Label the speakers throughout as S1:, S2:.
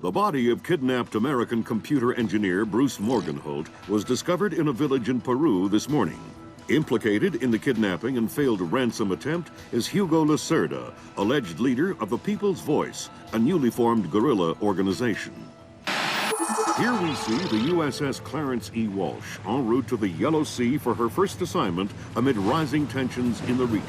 S1: The body of kidnapped American computer engineer Bruce Morgenholt was discovered in a village in Peru this morning. Implicated in the kidnapping and failed ransom attempt is Hugo Lacerda, alleged leader of the People's Voice, a newly formed guerrilla organization. Here we see the USS Clarence E. Walsh en route to the Yellow Sea for her first assignment amid rising tensions in the region.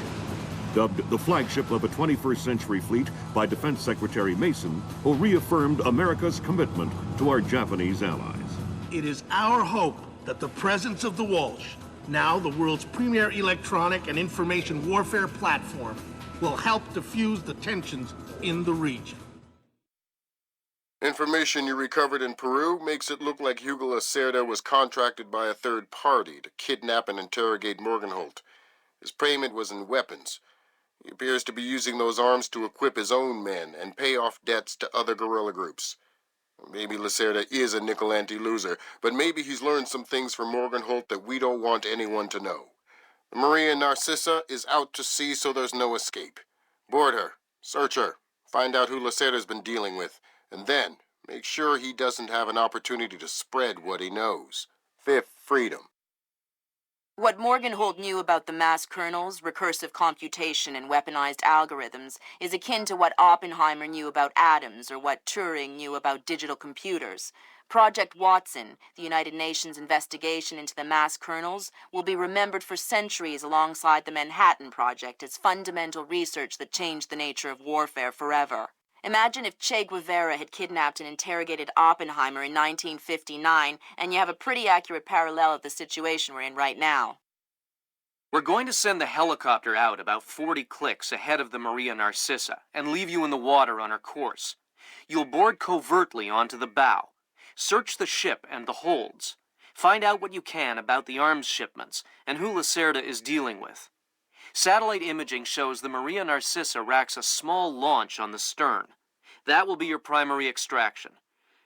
S1: Dubbed the flagship of a 21st century fleet by Defense Secretary Mason, who reaffirmed America's commitment to our Japanese allies.
S2: It is our hope that the presence of the Walsh, now the world's premier electronic and information warfare platform, will help diffuse the tensions in the region.
S3: Information you recovered in Peru makes it look like Hugo Lacerda was contracted by a third party to kidnap and interrogate Morgenholt. His payment was in weapons. He appears to be using those arms to equip his own men and pay off debts to other guerrilla groups. Maybe Lacerda is a nickel-ante loser, but maybe he's learned some things from Morgenholt that we don't want anyone to know. The Maria Narcissa is out to sea, so there's no escape. Board her, search her, find out who Lacerda's been dealing with, and then make sure he doesn't have an opportunity to spread what he knows. Fifth freedom.
S4: What Morgenholt knew about the mass kernels, recursive computation, and weaponized algorithms is akin to what Oppenheimer knew about atoms or what Turing knew about digital computers. Project Watson, the United Nations investigation into the mass kernels, will be remembered for centuries alongside the Manhattan Project as fundamental research that changed the nature of warfare forever. Imagine if Che Guevara had kidnapped and interrogated Oppenheimer in 1959, and you have a pretty accurate parallel of the situation we're in right now.
S5: We're going to send the helicopter out about 40 clicks ahead of the Maria Narcissa and leave you in the water on her course. You'll board covertly onto the bow. Search the ship and the holds. Find out what you can about the arms shipments and who Lacerda is dealing with. Satellite imaging shows the Maria Narcissa racks a small launch on the stern. That will be your primary extraction.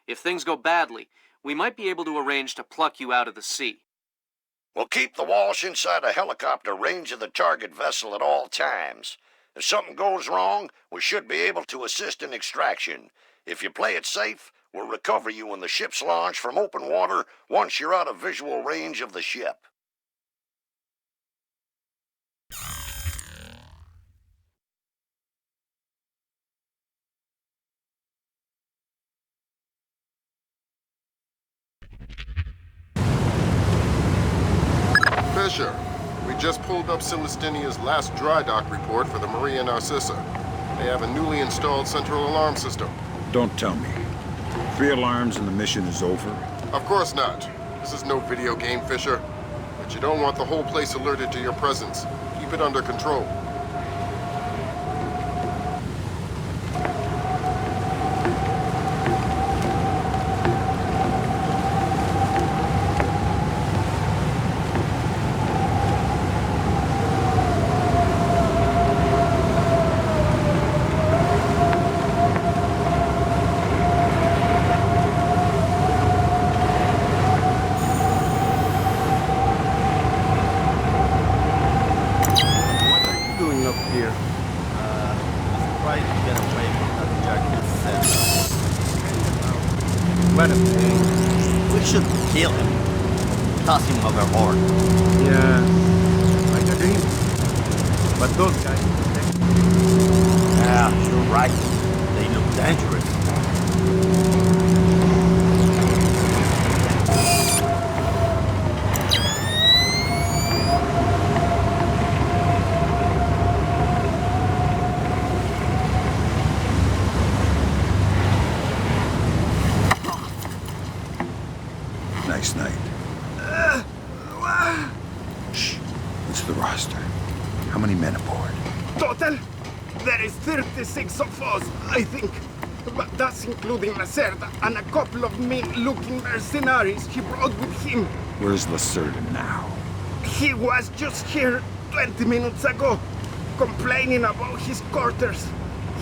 S5: If things go badly, we might be able to arrange to pluck you out of the sea.
S6: We'll keep the Walsh inside a helicopter range of the target vessel at all times. If something goes wrong, we should be able to assist in extraction. If you play it safe, we'll recover you when the ship's launched from open water once you're out of visual range of the ship.
S3: Fisher, we just pulled up Celestinia's last dry dock report for the Maria Narcissa. They have a newly installed central alarm system.
S7: Don't tell me. 3 alarms and the mission is over?
S3: Of course not. This is no video game, Fisher. But you don't want the whole place alerted to your presence. Keep it under control.
S8: We should kill him. Toss him overboard.
S9: Yeah, like a dream. But those guys...
S8: Yeah, you're right. They look dangerous.
S7: Nice night. Shh. What's the roster? How many men aboard?
S9: Total? There is 36 of us, I think. But that's including Lacerda and a couple of mean-looking mercenaries he brought with him.
S7: Where's Lacerda now?
S9: He was just here 20 minutes ago, complaining about his quarters.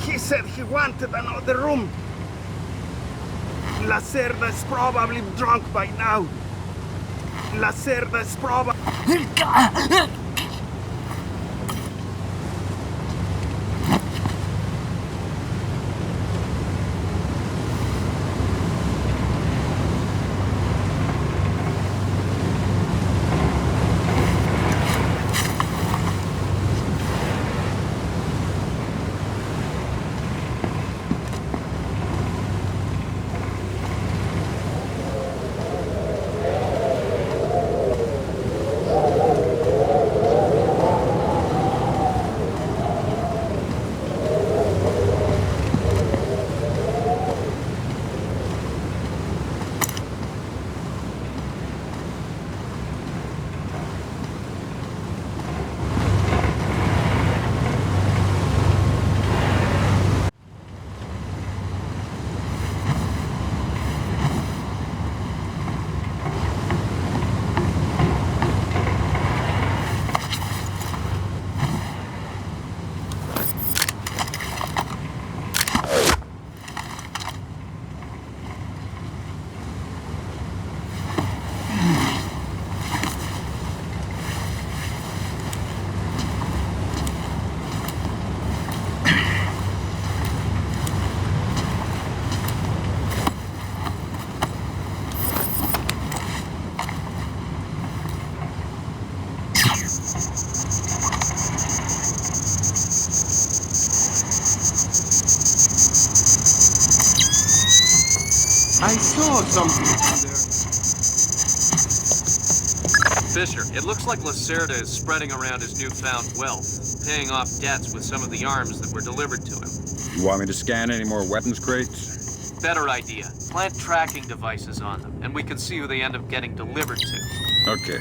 S9: He said he wanted another room. Lacerda is probably drunk by now. Lacerda is probably... saw something there.
S5: Fisher, it looks like Lacerda is spreading around his newfound wealth, paying off debts with some of the arms that were delivered to him.
S7: You want me to scan any more weapons crates?
S5: Better idea. Plant tracking devices on them, and we can see who they end up getting delivered to.
S7: Okay.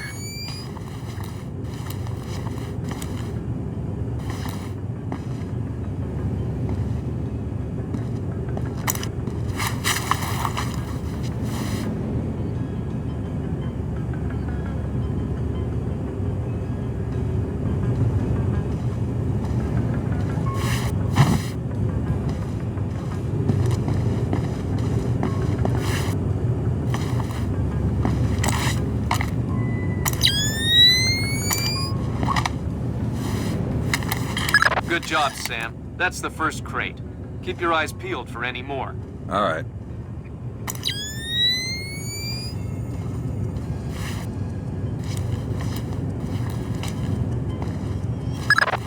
S5: Good job, Sam. That's the first crate. Keep your eyes peeled for any more.
S7: All right.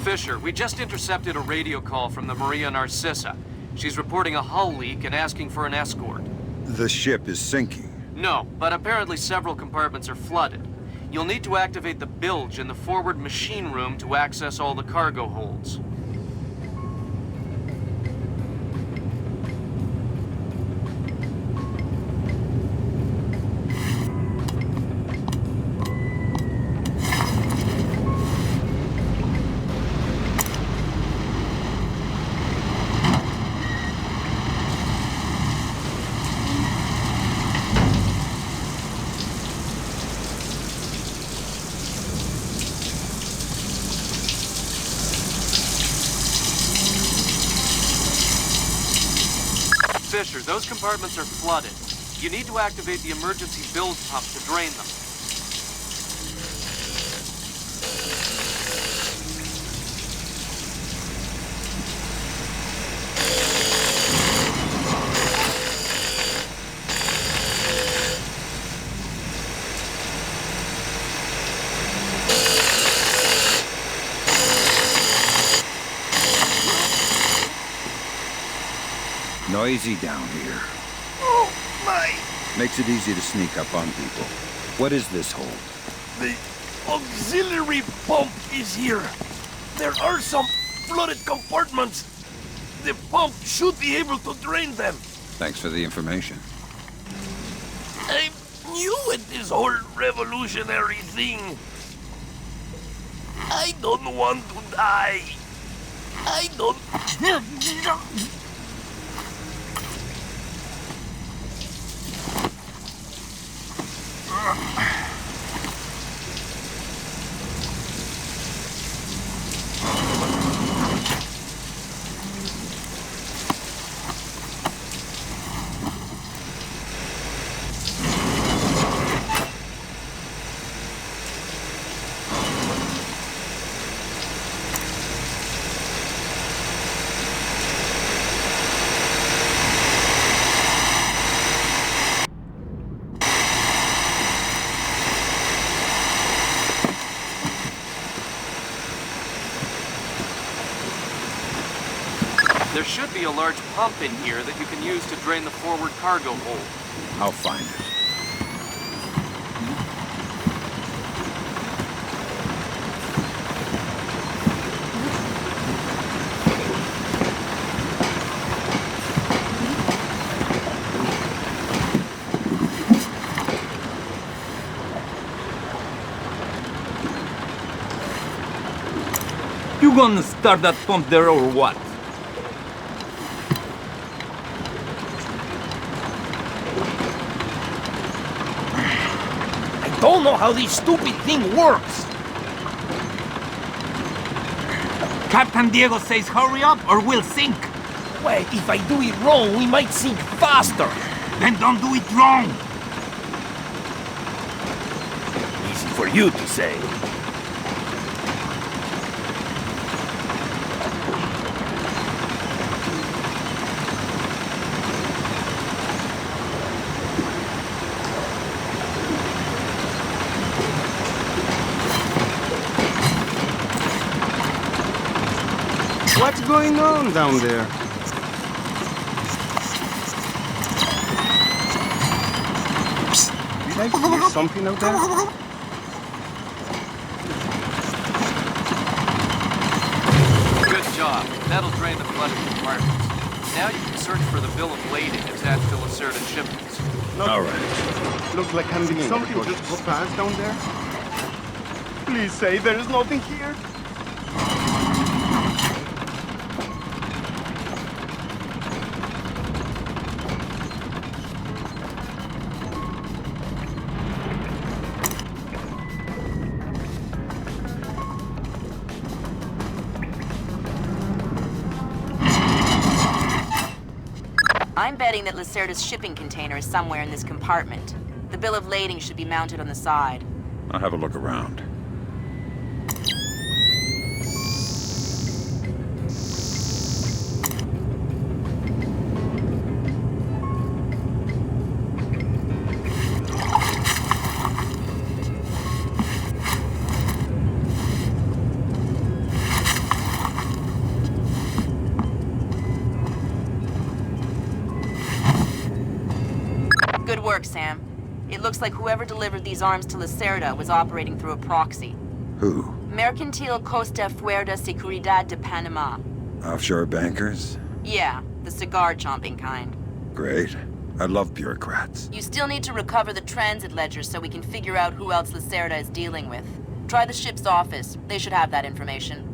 S5: Fisher, we just intercepted a radio call from the Maria Narcissa. She's reporting a hull leak and asking for an escort.
S7: The ship is sinking.
S5: No, but apparently several compartments are flooded. You'll need to activate the bilge in the forward machine room to access all the cargo holds. Fisher, those compartments are flooded. You need to activate the emergency bilge pump to drain them.
S7: Noisy down here.
S9: Oh, my!
S7: Makes it easy to sneak up on people. What is this hold?
S10: The auxiliary pump is here. There are some flooded compartments. The pump should be able to drain them.
S7: Thanks for the information.
S10: I'm new at this whole revolutionary thing. I don't want to die. I don't...
S5: There should be a large pump in here that you can use to drain the forward cargo hold.
S7: I'll find it.
S10: You gonna start that pump there or what? I don't know how this stupid thing works. Captain Diego says hurry up or we'll sink. Well, if I do it wrong, we might sink faster. Then don't do it wrong. Easy for you to say.
S9: What's going on down there? I hear something out there?
S5: Good job. That'll drain the flooded compartments. Now you can search for the bill of lading attached to Lacerda's shipments.
S7: All right.
S9: Looks like I'm being something just go past down there. Please say there's nothing here.
S4: I'm betting that Lacerda's shipping container is somewhere in this compartment. The bill of lading should be mounted on the side.
S7: I'll have a look around.
S4: Good work, Sam. It looks like whoever delivered these arms to Lacerda was operating through a proxy.
S7: Who?
S4: Mercantil Costa Fuerza Seguridad de Panama.
S7: Offshore bankers?
S4: Yeah, the cigar-chomping kind.
S7: Great. I love bureaucrats.
S4: You still need to recover the transit ledger so we can figure out who else Lacerda is dealing with. Try the ship's office. They should have that information.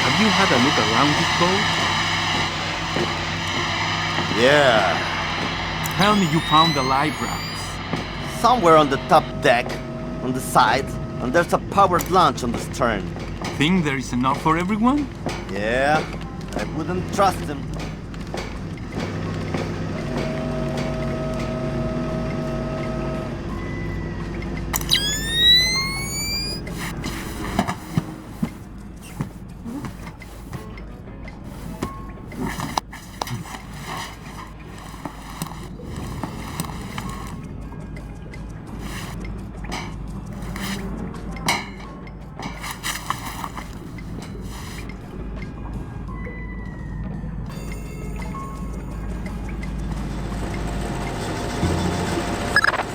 S9: Have you had a look around this boat?
S8: Yeah.
S9: Tell me you found the live rounds.
S8: Somewhere on the top deck, on the side, and there's a powered launch on the stern.
S9: Think there is enough for everyone?
S8: Yeah, I wouldn't trust him.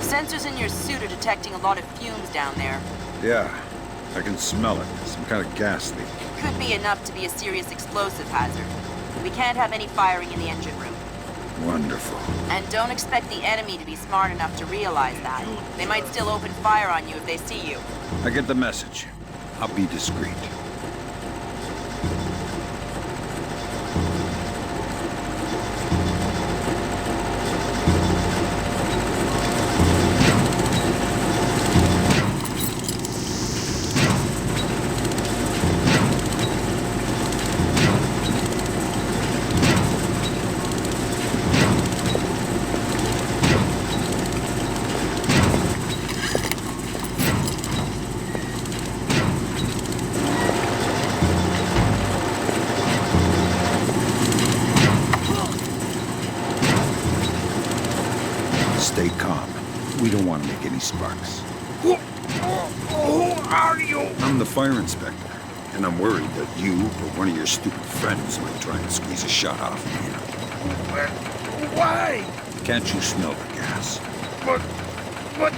S4: Sensors in your suit are detecting a lot of fumes down there.
S7: Yeah, I can smell it. Some kind of gas leak.
S4: Could be enough to be a serious explosive hazard. We can't have any firing in the engine room.
S7: Wonderful.
S4: And don't expect the enemy to be smart enough to realize that. They might still open fire on you if they see you.
S7: I get the message. I'll be discreet. Stay calm. We don't want to make any sparks.
S10: Who are you?
S7: I'm the fire inspector, and I'm worried that you or one of your stupid friends might try and squeeze a shot off me.
S10: Why?
S7: Can't you smell the gas?
S10: But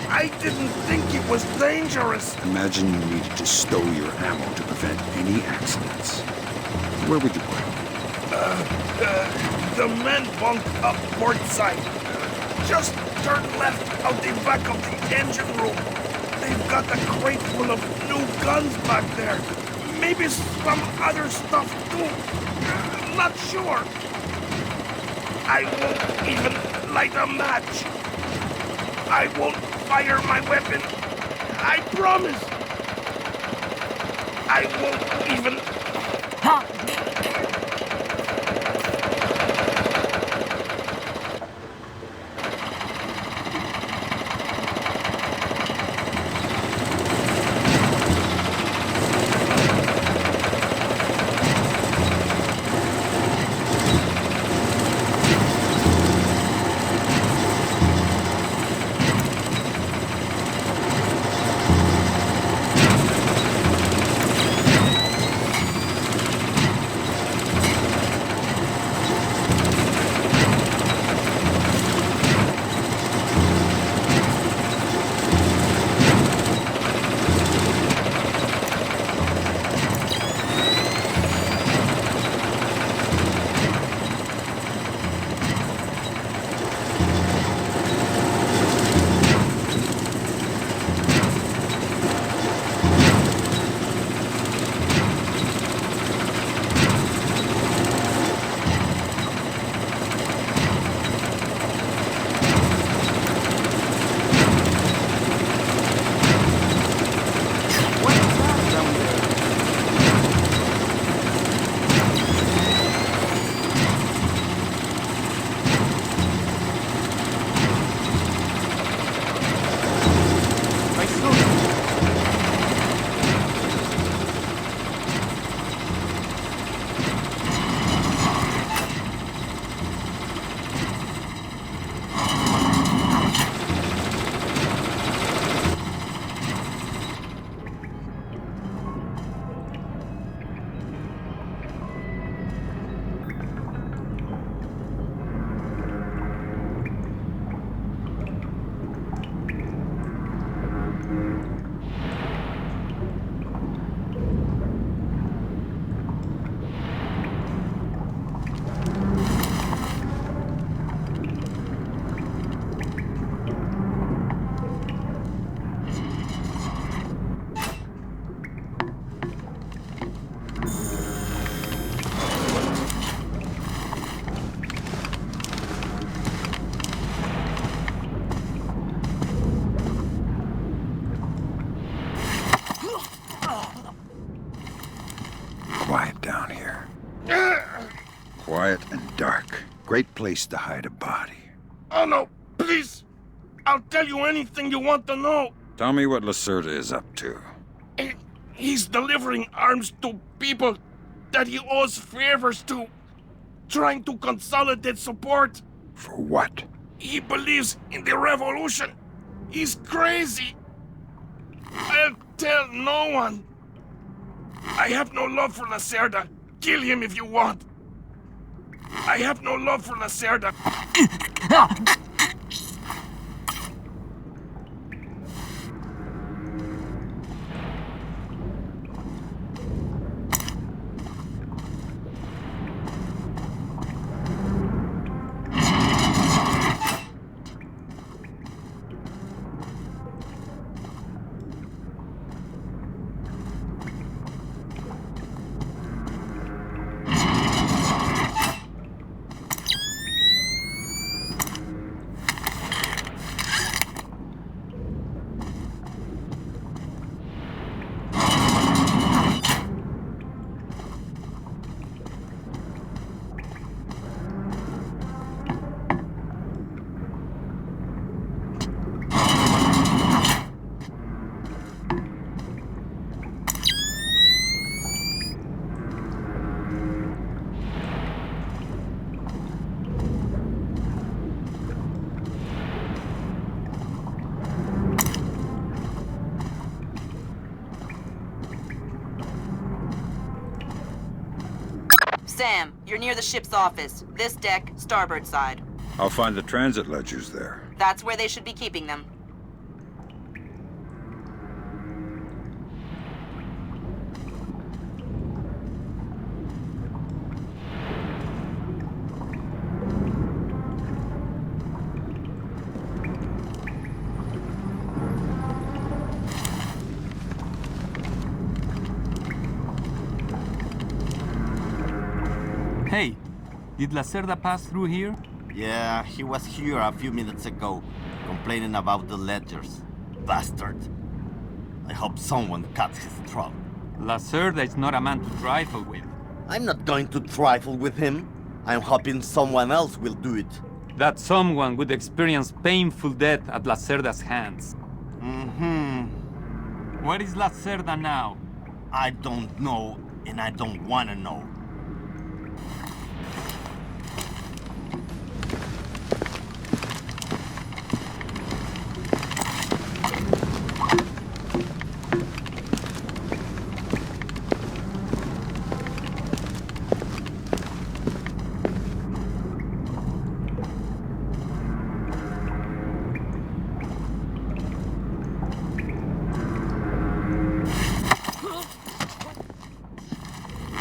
S10: I didn't think it was dangerous.
S7: Imagine you needed to stow your ammo to prevent any accidents. Where would you put it?
S10: The men bunk up port side. Just turn left out the back of the engine room. They've got a crate full of new guns back there. Maybe some other stuff too. Not sure. I won't even light a match. I won't fire my weapon. I promise. I won't even...
S7: Quiet down here. Quiet and dark. Great place to hide a body.
S10: Oh no, please! I'll tell you anything you want to know.
S7: Tell me what Lacerda is up to.
S10: He's delivering arms to people that he owes favors to. Trying to consolidate support.
S7: For what?
S10: He believes in the revolution. He's crazy. I'll tell no one. I have no love for Lacerda. Kill him if you want. I have no love for Lacerda.
S4: Sam, you're near the ship's office. This deck, starboard side.
S7: I'll find the transit ledgers there.
S4: That's where they should be keeping them.
S11: Hey, did Lacerda pass through here?
S8: Yeah, he was here a few minutes ago, complaining about the ledgers. Bastard. I hope someone cuts his throat.
S11: Lacerda is not a man to trifle with.
S8: I'm not going to trifle with him. I'm hoping someone else will do it.
S11: That someone would experience painful death at Lacerda's hands. Where is Lacerda now?
S8: I don't know, and I don't want to know.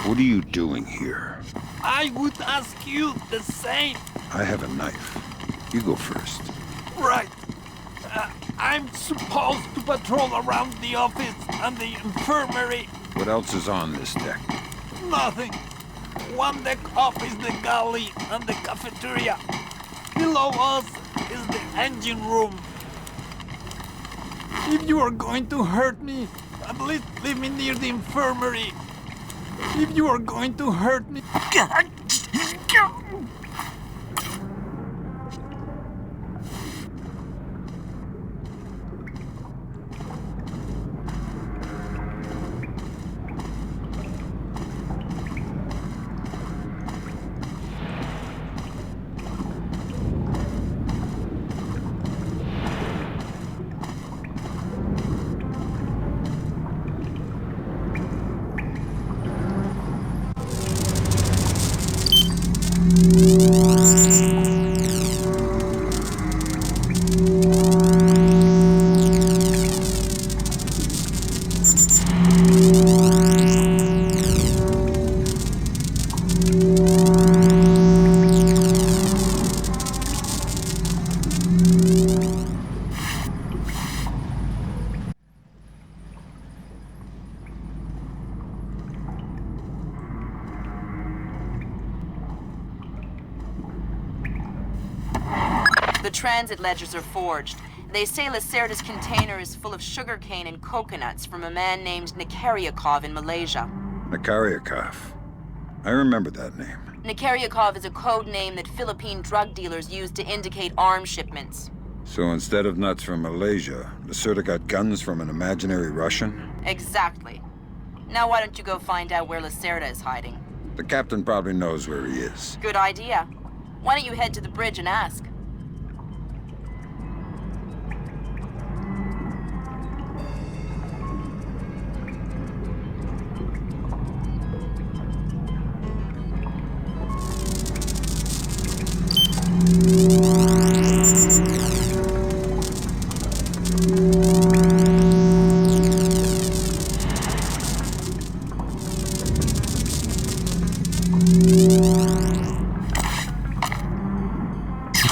S7: What are you doing here?
S10: I would ask you the same.
S7: I have a knife. You go first.
S10: Right. I'm supposed to patrol around the office and the infirmary.
S7: What else is on this deck?
S10: Nothing. One deck up is the galley and the cafeteria. Below us is the engine room. If you are going to hurt me, at least leave me near the infirmary. If you are going to hurt me...
S4: The transit ledgers are forged. They say Lacerda's container is full of sugarcane and coconuts from a man named Nikaryakov in Malaysia.
S7: Nikaryakov. I remember that name.
S4: Nikaryakov is a code name that Philippine drug dealers use to indicate arms shipments.
S7: So instead of nuts from Malaysia, Lacerda got guns from an imaginary Russian?
S4: Exactly. Now why don't you go find out where Lacerda is hiding?
S7: The captain probably knows where he is.
S4: Good idea. Why don't you head to the bridge and ask?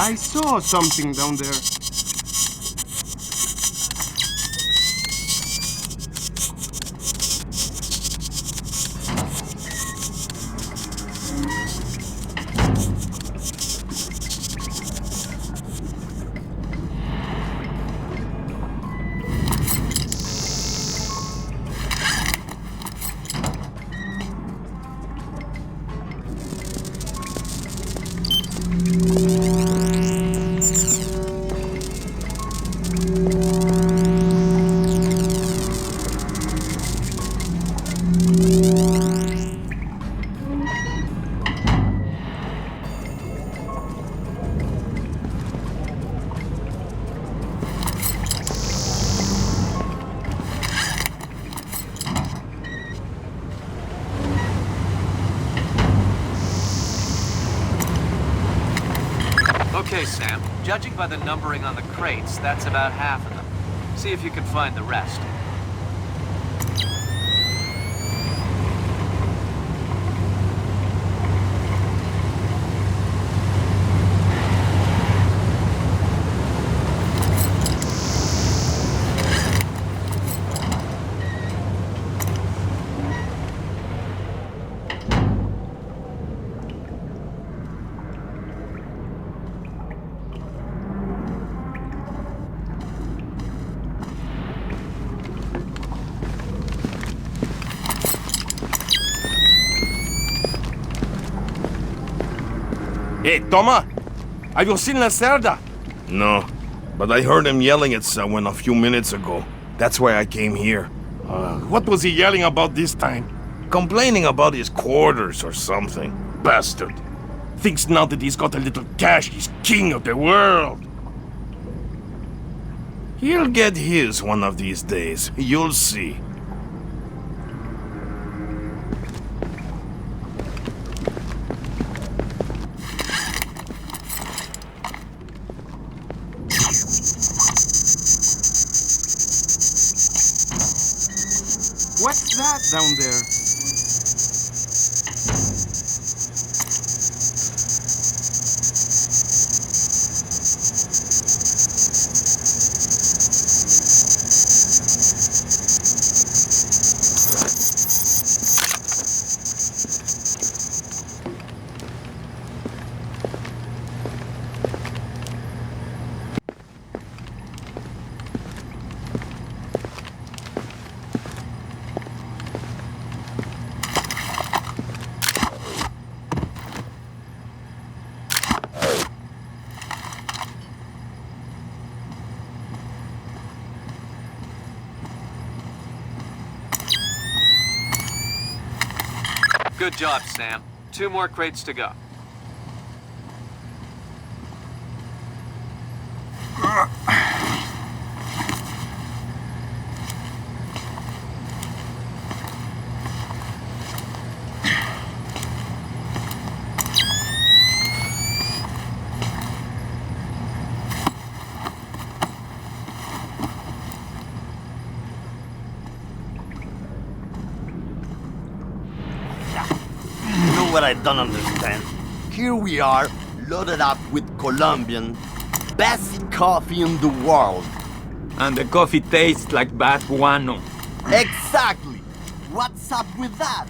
S9: I saw something down there.
S5: Okay, Sam. Judging by the numbering on the crates, that's about half of them. See if you can find the rest.
S10: Hey, Toma! Have you seen Lacerda?
S12: No, but I heard him yelling at someone a few minutes ago. That's why I came here.
S10: What was he yelling about this time?
S12: Complaining about his quarters or something.
S10: Bastard. Thinks now that he's got a little cash, he's king of the world.
S12: He'll get his one of these days. You'll see.
S9: What's that down there?
S5: Good job, Sam. 2 more crates to go.
S8: What I don't understand. Here we are, loaded up with Colombian, best coffee in the world.
S11: And the coffee tastes like bad guano.
S8: Exactly. What's up with that?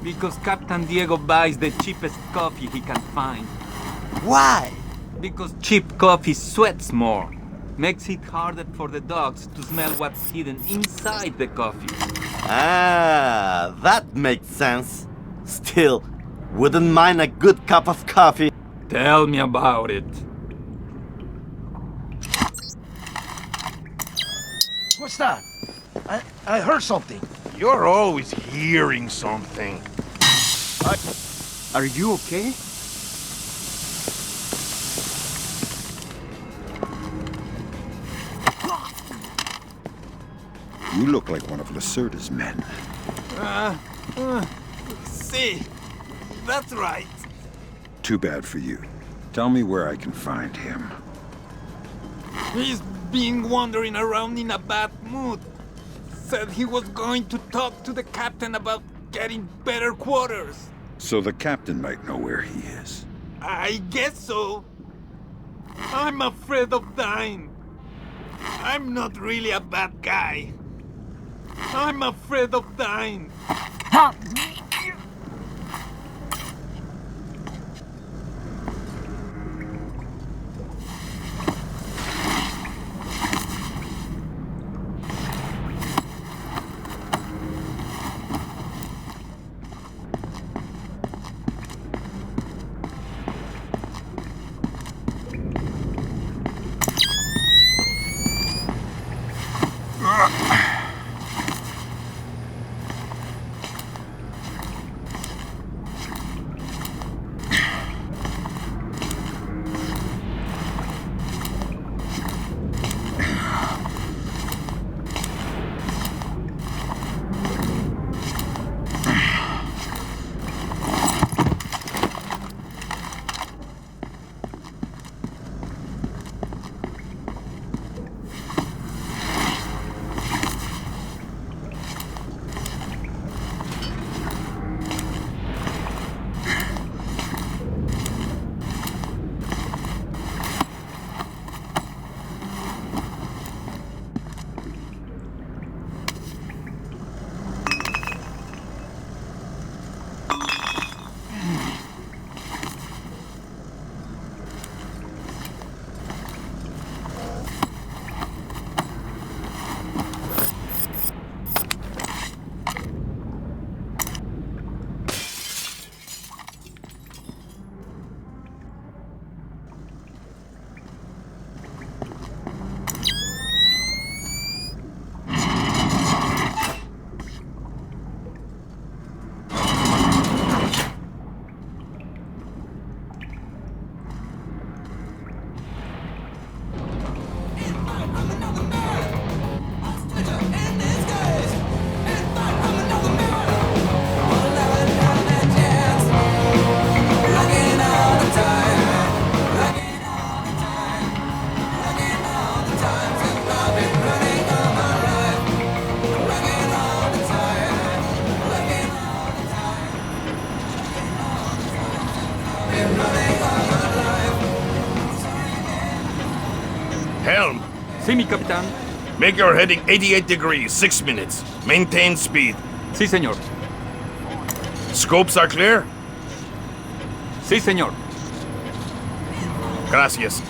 S11: Because Captain Diego buys the cheapest coffee he can find.
S8: Why?
S11: Because cheap coffee sweats more. Makes it harder for the dogs to smell what's hidden inside the coffee.
S8: Ah, that makes sense. Still, wouldn't mind a good cup of coffee.
S11: Tell me about it.
S10: What's that? I heard something.
S12: You're always hearing something.
S9: Are you okay?
S7: You look like one of Lacerda's men.
S10: See, that's right.
S7: Too bad for you. Tell me where I can find him.
S11: He's been wandering around in a bad mood. Said he was going to talk to the captain about getting better quarters.
S7: So the captain might know where he is.
S11: I guess so. I'm afraid of dying. I'm not really a bad guy. I'm afraid of dying. Sí, mi capitán.
S12: Make your heading 88 degrees, 6 minutes. Maintain speed.
S11: Sí, señor.
S12: Scopes are clear?
S11: Sí, señor.
S12: Gracias.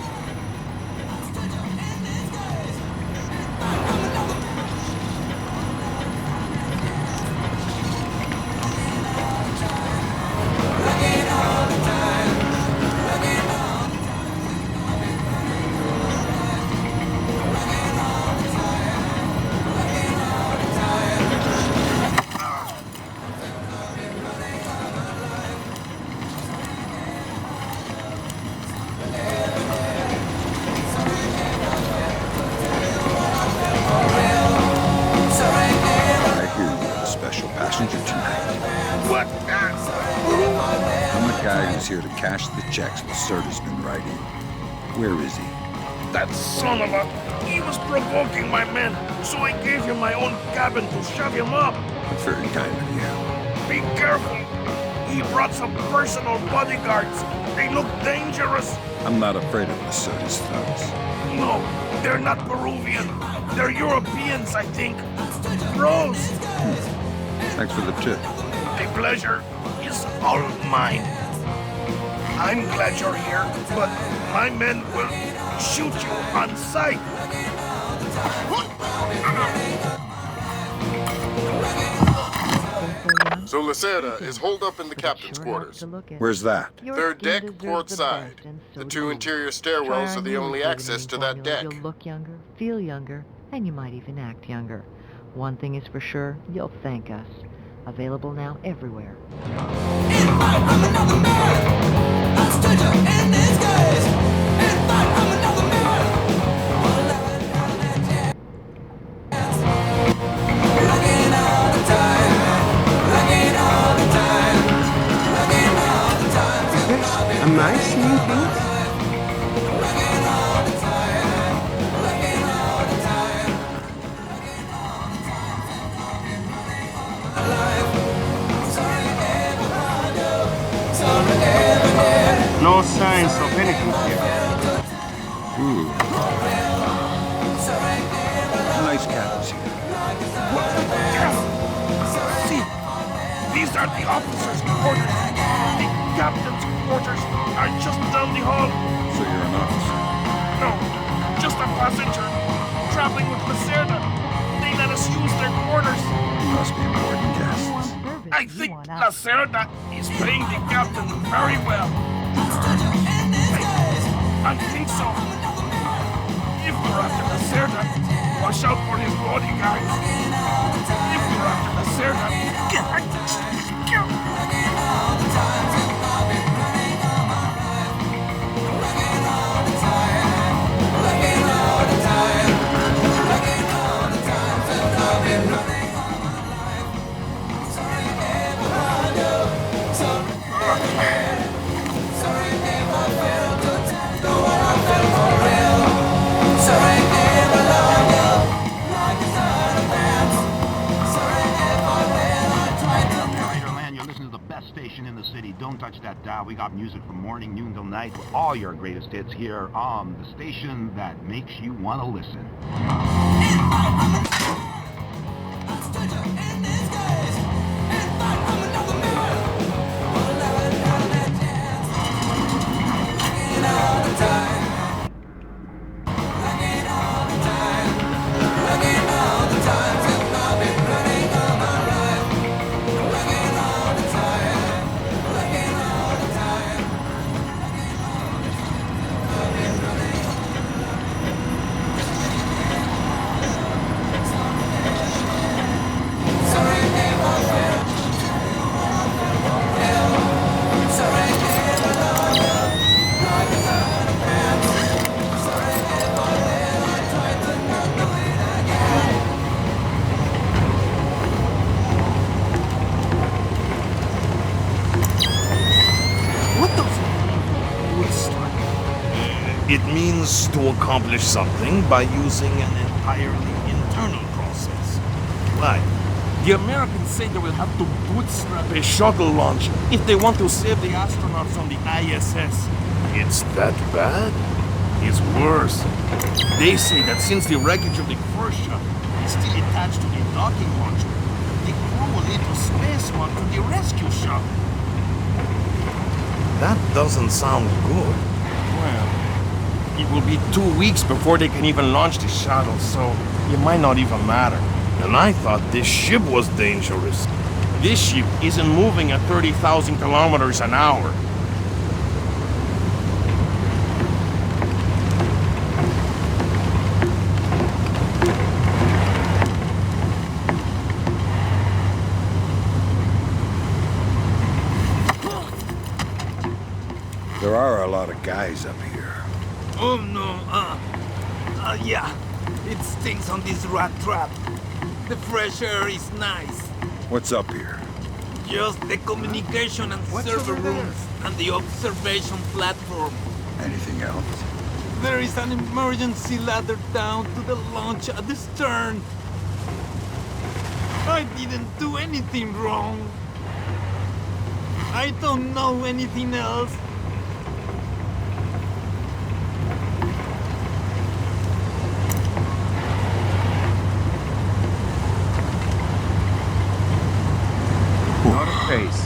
S7: Here to cash the checks Lacerda's been writing. Where is he?
S10: That son of a... He was provoking my men, so I gave him my own cabin to shut him up.
S7: That's very kind of you.
S10: Be careful. He brought some personal bodyguards. They look dangerous.
S7: I'm not afraid of Lacerda's thugs.
S10: No, they're not Peruvian. They're Europeans, I think. Bros.
S7: Thanks for the tip.
S10: The pleasure is all mine. I'm glad you're here, but my men will shoot you on sight.
S3: So Lacerda is holed up in the captain's quarters.
S7: Where's that?
S3: Third deck, port side. The two interior stairwells are the only access to that deck.
S13: You'll look younger, feel younger, and you might even act younger. One thing is for sure, you'll thank us. Available now everywhere.
S14: I'm another man. I stood up in disguise. In fact, I'm another man. Looking all the time. Looking all the time. Looking all the time.
S9: Am I seeing things?
S14: Looking all the time. Looking all the time. Looking all the time. Alive. Sorry, ever I do. Sorry, ever did.
S2: No signs of anything here.
S7: Ooh. Nice cabins here.
S10: See, these are the officers' quarters. The captain's quarters are just down the hall.
S7: So you're an officer?
S10: No, just a passenger traveling with Lacerda. They let us use their quarters.
S7: You must be important guests.
S10: I think Lacerda is paying the captain very well. I think so. If we're after Lacerda, watch out for his bodyguards. If we're after Lacerda,
S15: in the city. Don't touch that dial. We got music from morning, noon till night. All your greatest hits here on the station that makes you want to listen.
S12: It means to accomplish something by using an entirely internal process. Why?
S11: The Americans say they will have to bootstrap
S12: A shuttle launch if they want to save the astronauts on the ISS. It's that bad? is worse. They say that since the wreckage of the first ship is still attached to the docking module, the crew will need to spacewalk to the rescue ship. That doesn't sound good. Well, it will be 2 weeks before they can even launch the shuttle, so it might not even matter. And I thought this ship was dangerous. This ship isn't moving at 30,000 kilometers an hour.
S7: There are a lot of guys up here.
S11: Oh no, yeah. It stinks on this rat trap. The fresh air is nice.
S7: What's up here?
S11: Just the communication and server rooms and the observation platform.
S7: Anything else?
S11: There is an emergency ladder down to the launch at the stern. I didn't do anything wrong. I don't know anything else.
S16: Not a face.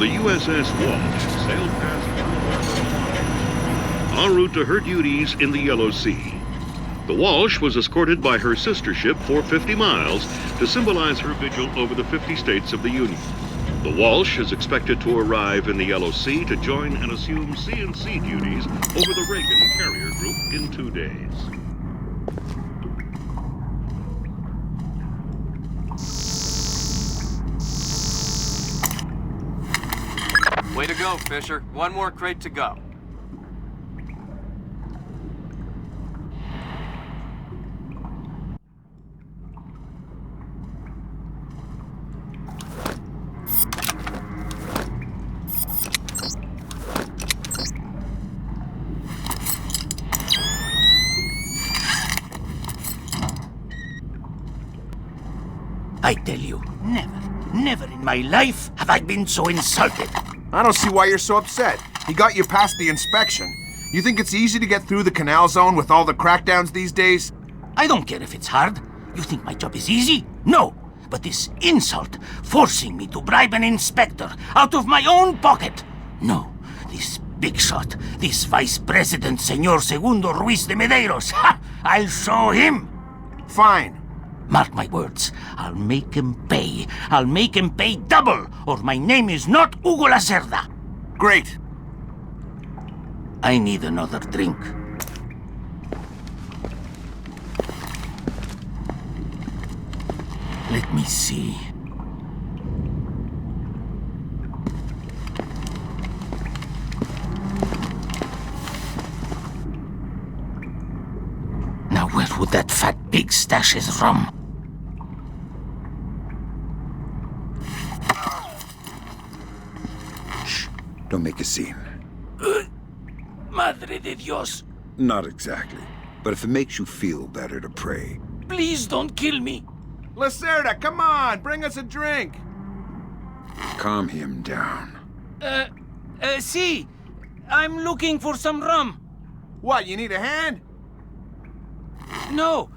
S1: the USS Walsh sailed past Pearl Harbor en route to her duties in the Yellow Sea. The Walsh was escorted by her sister ship for 50 miles to symbolize her vigil over the 50 states of the Union. The Walsh is expected to arrive in the Yellow Sea to join and assume C&C duties over the Reagan carrier group in 2 days.
S5: Way to go, Fisher. One more crate to go.
S17: I tell you, never in my life have I been so insulted.
S16: I don't see why you're so upset. He got you past the inspection. You think it's easy to get through the canal zone with all the crackdowns these days?
S17: I don't care if it's hard. You think my job is easy? No. But this insult, forcing me to bribe an inspector out of my own pocket. No. This big shot, this Vice President, Senor Segundo Ruiz de Medeiros. Ha! I'll show him.
S16: Fine.
S17: Mark my words. I'll make him pay. I'll make him pay double, or my name is not Hugo Lacerda.
S16: Great.
S17: I need another drink. Let me see. Now where would that fat pig stash his rum?
S7: Shh. Don't make a scene.
S17: Madre de Dios.
S7: Not exactly. But if it makes you feel better to pray.
S17: Please don't kill me.
S16: Lacerda, come on, bring us a drink.
S7: Calm him down.
S17: See, I'm looking for some rum.
S16: What, you need a hand?
S17: No,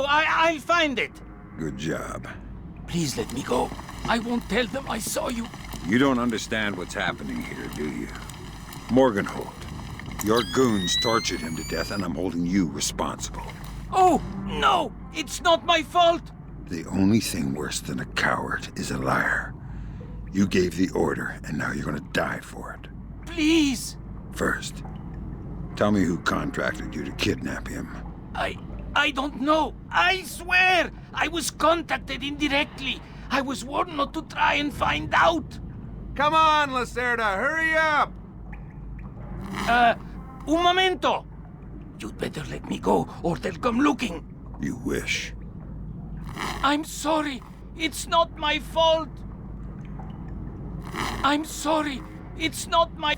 S17: I'll find it.
S7: Good job.
S17: Please let me go. I won't tell them I saw you.
S7: You don't understand what's happening here, do you? Morgenhold, your goons tortured him to death, and I'm holding you responsible.
S17: Oh, no! It's not my fault!
S7: The only thing worse than a coward is a liar. You gave the order, and now you're gonna die for it.
S17: Please!
S7: First, tell me who contracted you to kidnap him.
S17: I don't know. I swear! I was contacted indirectly. I was warned not to try and find out.
S16: Come on, Lacerda, hurry up!
S17: Un momento! You'd better let me go, or they'll come looking.
S7: You wish.
S17: I'm sorry. It's not my fault. I'm sorry. It's not my...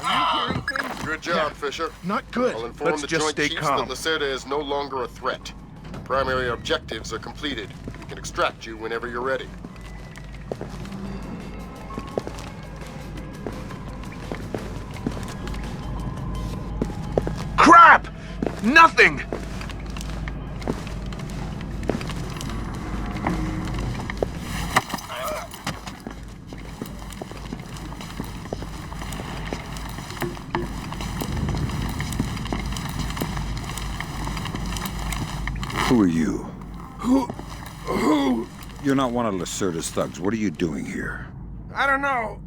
S2: Are you hearing things?
S3: Good job, Fisher.
S2: Not good.
S3: I'll inform the Joint Chiefs that Lacerda is no longer a threat. Primary objectives are completed. We can extract you whenever you're ready.
S16: Crap! Nothing!
S7: Who are you?
S16: Who?
S7: You're not one of Lacerda's thugs. What are you doing here?
S16: I don't know.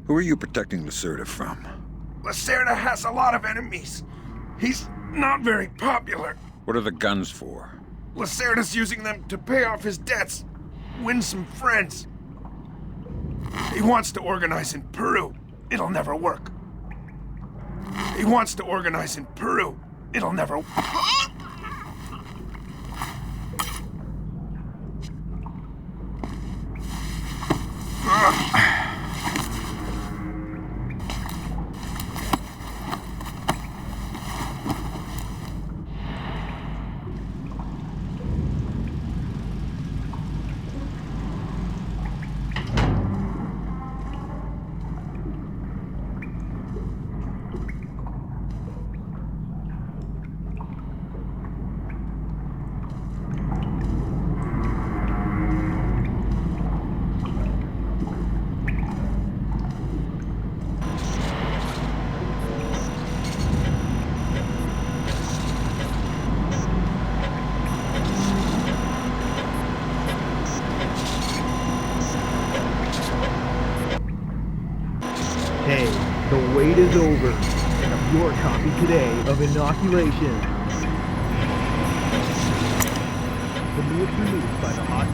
S7: Who are you protecting Lacerda from?
S16: Lacerda has a lot of enemies. He's not very popular.
S7: What are the guns for?
S16: Lacerda's using them to pay off his debts, win some friends. He wants to organize in Peru. It'll never work. He wants to organize in Peru. It'll never work.
S18: over. Pick up your copy today of Inoculation. The newest release by the Hot...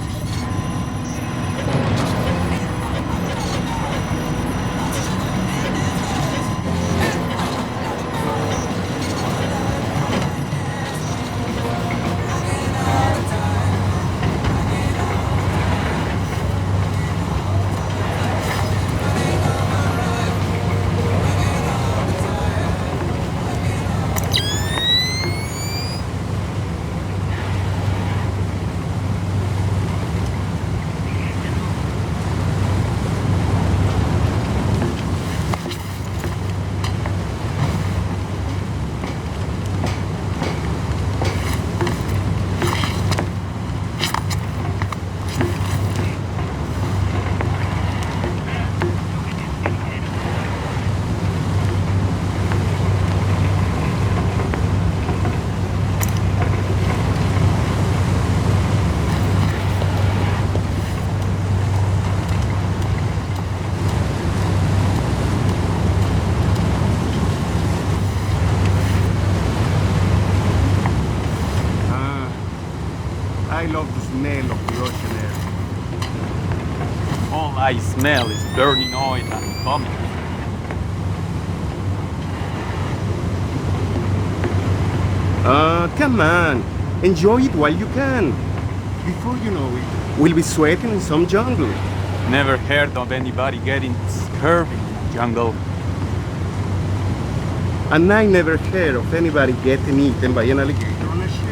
S9: I love the smell of the ocean air.
S11: All I smell is burning oil and vomit.
S9: Come on. Enjoy it while you can. Before you know it, we'll be sweating in some jungle.
S11: Never heard of anybody getting scurvy in the jungle.
S9: And I never heard of anybody getting eaten by an alligator on a ship.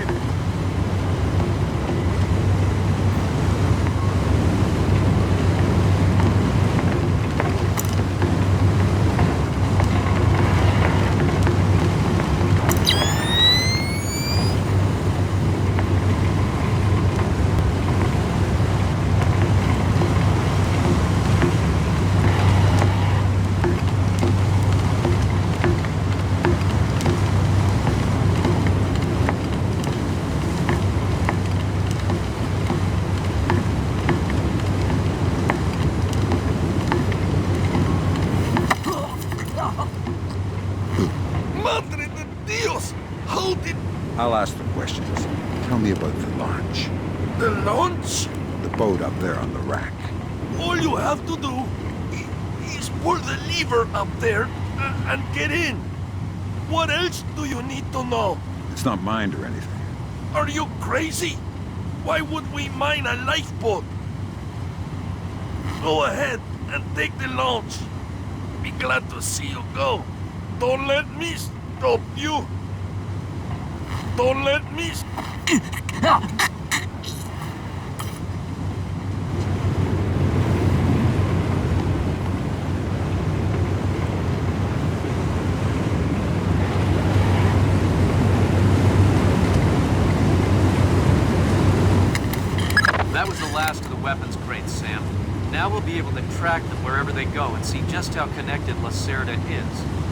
S16: Madre de Dios! How did...
S7: I'll ask the questions. Tell me about the launch.
S16: The launch?
S7: The boat up there on the rack.
S16: All you have to do is pull the lever up there and get in. What else do you need to know?
S7: It's not mined or anything.
S16: Are you crazy? Why would we mine a lifeboat? Go ahead and take the launch. Be glad to see you go. Don't let me stop you. Don't let me...
S5: That was the last of the weapons crates, Sam. Now we'll be able to track them wherever they go and see just how connected Lacerda is.